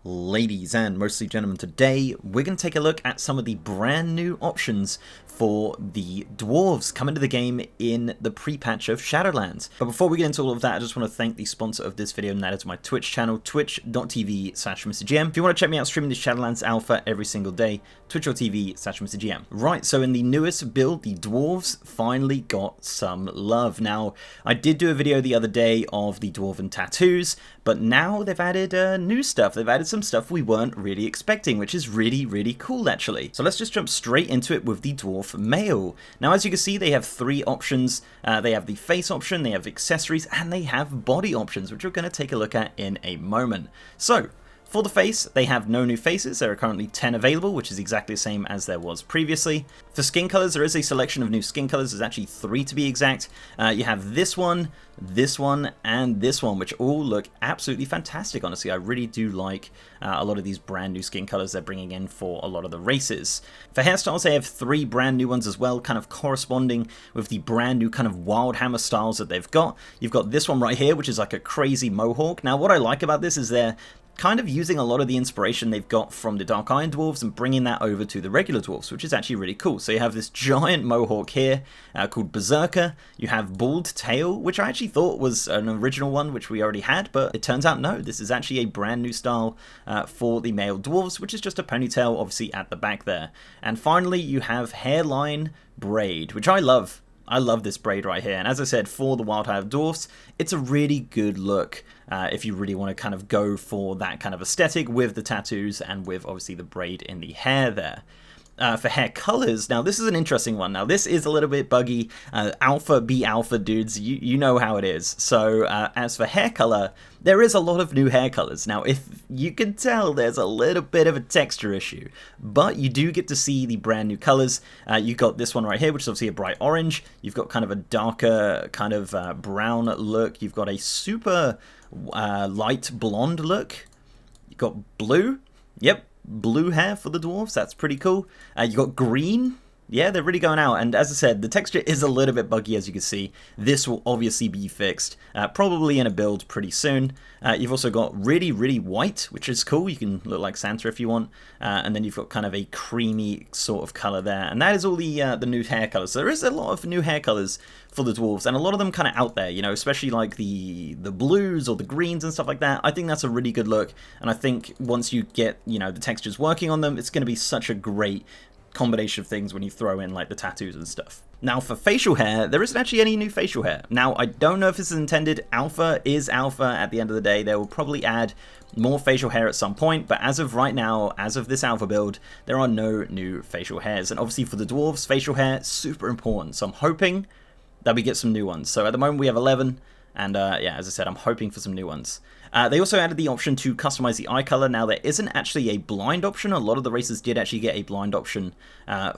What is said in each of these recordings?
Ladies and mostly gentlemen, today we're going to take a look at some of the brand new options for the Dwarves coming to the game in the pre-patch of Shadowlands. But before we get into all of that, I just want to thank the sponsor of this video, and that is my Twitch channel, twitch.tv/MrGM. If you want to check me out streaming the Shadowlands Alpha every single day, twitch.tv/MrGM. Right, so in the newest build, the Dwarves finally got some love. Now, I did do a video the other day of the Dwarven tattoos, but now they've added new stuff. They've added some stuff we weren't really expecting, which is really cool actually. So let's just jump straight into it with the Dwarf male. Now, as you can see, they have three options. They have the face option, they have accessories, and they have body options, which we're going to take a look at in a moment. So for the face, they have no new faces. There are currently 10 available, which is exactly the same as there was previously. For skin colors, there is a selection of new skin colors. There's actually 3 to be exact. You have this one, and this one, which all look absolutely fantastic, honestly. I really do like a lot of these brand new skin colors they're bringing in for a lot of the races. For hairstyles, they have 3 brand new ones as well, kind of corresponding with the brand new kind of wild hammer styles that they've got. You've got this one right here, which is like a crazy mohawk. Now, what I like about this is they're kind of using a lot of the inspiration they've got from the Dark Iron Dwarves and bringing that over to the regular Dwarves, which is actually really cool. So you have this giant mohawk here called Berserker. You have Bald Tail, which I actually thought was an original one, which we already had, but it turns out no, this is actually a brand new style for the male Dwarves, which is just a ponytail, obviously, at the back there. And finally, you have Hairline Braid, which I love. I love this braid right here, and as I said, for the Wild Hive Dwarfs, it's a really good look if you really want to kind of go for that kind of aesthetic with the tattoos and with obviously the braid in the hair there. For hair colors, now this is an interesting one. Now this is a little bit buggy. Alpha be alpha, dudes. You know how it is. So as for hair color, there is a lot of new hair colors. Now, if you can tell, there's a little bit of a texture issue, but you do get to see the brand new colors. You've got this one right here, which is obviously a bright orange. You've got kind of a darker kind of brown look. You've got a super light blonde look. You've got blue. Yep. Blue hair for the dwarves, that's pretty cool. You got green. Yeah, they're really going out, and as I said, the texture is a little bit buggy, as you can see. This will obviously be fixed, probably in a build pretty soon. You've also got really white, which is cool. You can look like Santa if you want, and then you've got kind of a creamy sort of color there, and that is all the new hair colors. So there is a lot of new hair colors for the dwarves, and a lot of them kind of out there, you know, especially like the blues or the greens and stuff like that. I think that's a really good look, and I think once you get, you know, the textures working on them, it's going to be such a great combination of things when you throw in like the tattoos and stuff. Now for facial hair, there isn't actually any new facial hair. Now I don't know if this is intended. Alpha is alpha at the end of the day. They will probably add more facial hair at some point, but as of right now, as of this alpha build, there are no new facial hairs. And obviously for the dwarves, facial hair, super important. So I'm hoping that we get some new ones. So at the moment we have 11, and yeah, as I said, I'm hoping for some new ones. They also added the option to customize the eye color. Now, there isn't actually a blind option. A lot of the races did actually get a blind option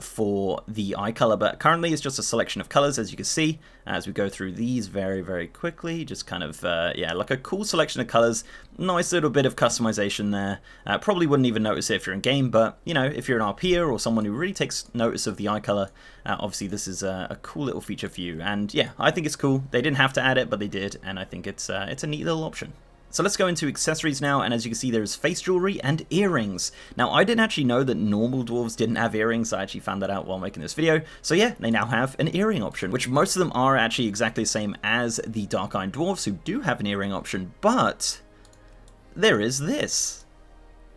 for the eye color, but currently it's just a selection of colors, as you can see, as we go through these very quickly. Just kind of, yeah, like a cool selection of colors. Nice little bit of customization there. Probably wouldn't even notice it if you're in game, but, you know, if you're an RPer or someone who really takes notice of the eye color, obviously this is a cool little feature for you. And yeah, I think it's cool. They didn't have to add it, but they did, and I think it's a neat little option. So let's go into accessories now, and as you can see, there's face jewelry and earrings. Now, I didn't actually know that normal dwarves didn't have earrings. I actually found that out while making this video. So yeah, they now have an earring option, which most of them are actually exactly the same as the Dark Iron Dwarves, who do have an earring option, but there is this.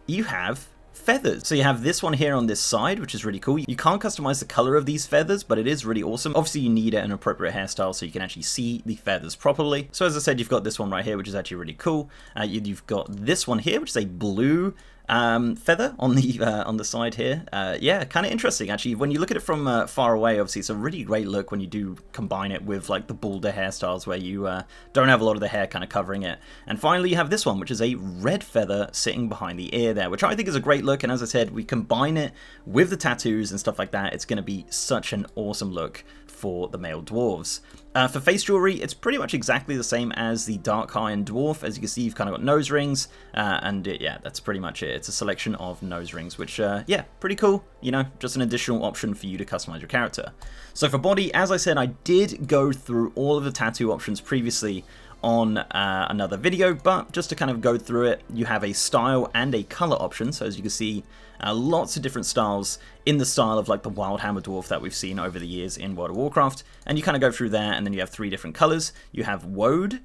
You have feathers. So you have this one here on this side, which is really cool. You can't customize the color of these feathers, but it is really awesome. Obviously, you need an appropriate hairstyle so you can actually see the feathers properly. So as I said, you've got this one right here, which is actually really cool. You've got this one here, which is a blue feather on the side here. Yeah, kind of interesting actually. When you look at it from far away, obviously it's a really great look when you do combine it with like the balder hairstyles where you don't have a lot of the hair kind of covering it. And finally you have this one, which is a red feather sitting behind the ear there, which I think is a great look. And as I said, we combine it with the tattoos and stuff like that. It's going to be such an awesome look for the male dwarves. For face jewelry, it's pretty much exactly the same as the Dark Iron Dwarf. As you can see, you've kind of got nose rings, and yeah, that's pretty much it. It's a selection of nose rings, which, yeah, pretty cool. You know, just an additional option for you to customize your character. So for body, as I said, I did go through all of the tattoo options previously on another video, but just to kind of go through it, you have a style and a color option. So as you can see, lots of different styles in the style of like the Wildhammer Dwarf that we've seen over the years in World of Warcraft. And you kind of go through there, and then you have 3 different colors. You have Woad,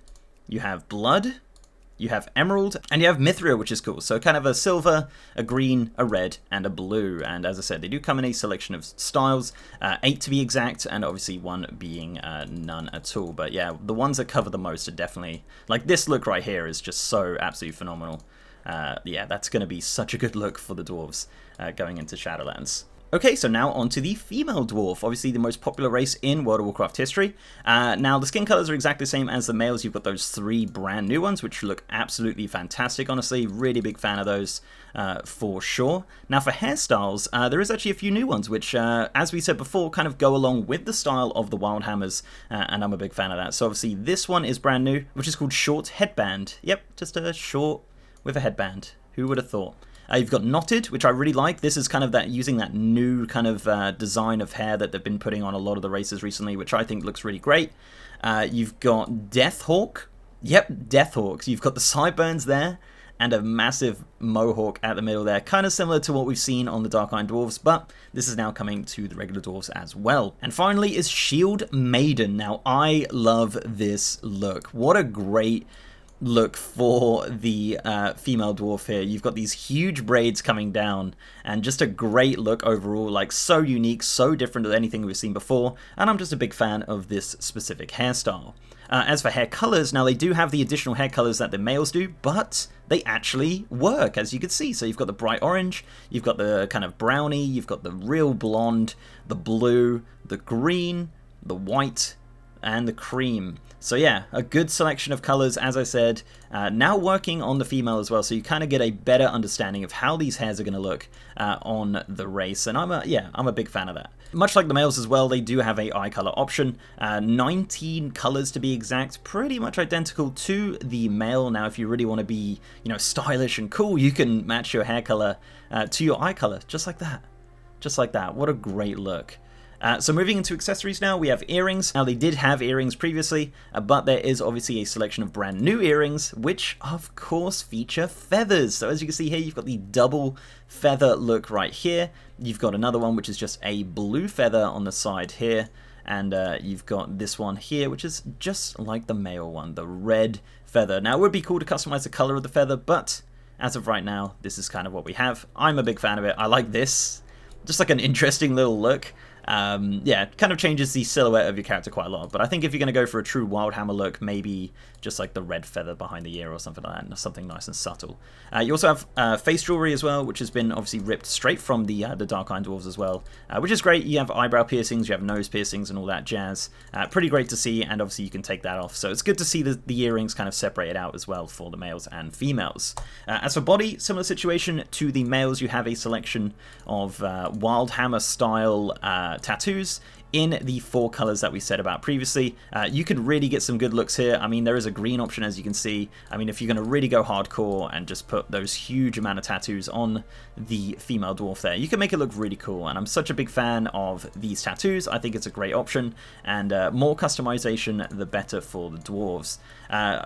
you have Blood, you have Emerald, and you have Mithril, which is cool. So kind of a silver, a green, a red, and a blue. And as I said, they do come in a selection of styles, 8 to be exact, and obviously 1 being none at all. But yeah, the ones that cover the most are definitely, like this look right here is just so absolutely phenomenal. Yeah, that's going to be such a good look for the dwarves going into Shadowlands. Okay, so now on to the female dwarf, obviously the most popular race in World of Warcraft history. Now, the skin colors are exactly the same as the males. You've got those 3 brand new ones, which look absolutely fantastic, honestly. Really big fan of those for sure. Now, for hairstyles, there is actually a few new ones, which, as we said before, kind of go along with the style of the Wildhammers, and I'm a big fan of that. So obviously this one is brand new, which is called Short Headband. Yep, just a short with a headband. Who would have thought? You've got Knotted, which I really like. This is kind of that using that new kind of design of hair that they've been putting on a lot of the races recently, which I think looks really great. You've got Deathhawk. Yep, Deathhawks. You've got the sideburns there and a massive mohawk at the middle there. Kind of similar to what we've seen on the Dark Iron Dwarves, but this is now coming to the regular dwarves as well. And finally is Shield Maiden. Now, I love this look. What a great look for the female dwarf here. You've got these huge braids coming down and just a great look overall, like so unique, so different to anything we've seen before, and I'm just a big fan of this specific hairstyle. As for hair colors, now they do have the additional hair colors that the males do, but they actually work, as you can see. So you've got the bright orange, you've got the kind of brownie, you've got the real blonde, the blue, the green, the white, and the cream. So yeah, a good selection of colors, as I said, now working on the female as well, so you kind of get a better understanding of how these hairs are going to look on the race, and I'm a big fan of that. Much like the males as well, they do have a eye color option, 19 colors to be exact, pretty much identical to the male. Now, if you really want to be, you know, stylish and cool, you can match your hair color to your eye color, just like that. Just like that. What a great look. So moving into accessories now, we have earrings. Now, they did have earrings previously, but there is obviously a selection of brand new earrings, which of course feature feathers. So as you can see here, you've got the double feather look right here. You've got another one, which is just a blue feather on the side here. And you've got this one here, which is just like the male one, the red feather. Now, it would be cool to customize the color of the feather, but as of right now, this is kind of what we have. I'm a big fan of it. I like this. Just like an interesting little look. Yeah, it kind of changes the silhouette of your character quite a lot, but I think if you're going to go for a true Wildhammer look, maybe just like the red feather behind the ear or something like that, something nice and subtle. You also have face jewelry as well, which has been obviously ripped straight from the Dark Iron Dwarves as well, which is great. You have eyebrow piercings, you have nose piercings and all that jazz. Pretty great to see, and obviously you can take that off, so it's good to see the earrings kind of separated out as well for the males and females. As for body, similar situation to the males, you have a selection of Wildhammer style tattoos in the 4 colors that we said about previously. You could really get some good looks here. I mean, there is a green option, as you can see. I mean, if you're going to really go hardcore and just put those huge amount of tattoos on the female dwarf there, you can make it look really cool, and I'm such a big fan of these tattoos. I think it's a great option, and more customization, the better for the dwarves.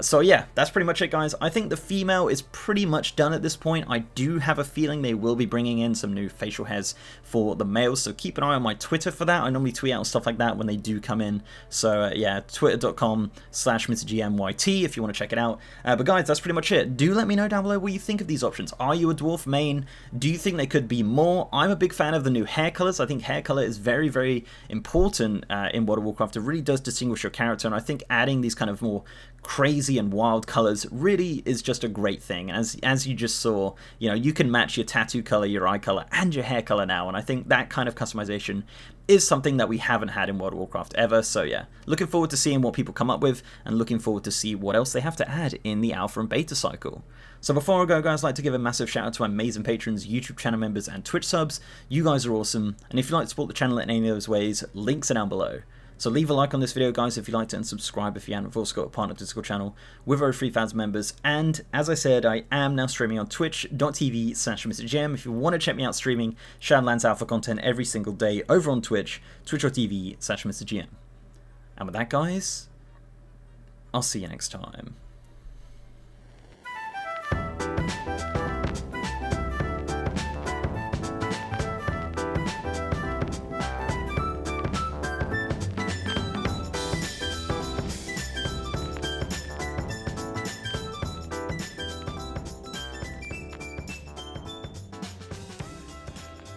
So yeah, that's pretty much it, guys. I think the female is pretty much done at this point. I do have a feeling they will be bringing in some new facial hairs for the males, so keep an eye on my Twitter for that. I normally tweet out stuff like that when they do come in, so yeah, twitter.com/MrGMYT if you want to check it out. But guys, that's pretty much it. Do let me know down below what you think of these options. Are you a dwarf main? Do you think they could be more? I'm a big fan of the new hair colors. I think hair color is very, very important in World of Warcraft. It really does distinguish your character, and I think adding these kind of more crazy and wild colors really is just a great thing. As you just saw, you know, you can match your tattoo color, your eye color, and your hair color now, and I think that kind of customization is something that we haven't had in World of Warcraft ever. So yeah, looking forward to seeing what people come up with, and looking forward to see what else they have to add in the alpha and beta cycle. So before I go, guys, I'd like to give a massive shout out to my amazing patrons, YouTube channel members, and Twitch subs. You guys are awesome, and if you'd like to support the channel in any of those ways, links are down below. So leave a like on this video, guys, if you liked it, and subscribe if you haven't. We've also got a partner Discord channel with over 3,000 members. And as I said, I am now streaming on twitch.tv/MrGM. If you want to check me out streaming Shadowlands Alpha content every single day over on Twitch, twitch.tv/MrGM. And with that, guys, I'll see you next time.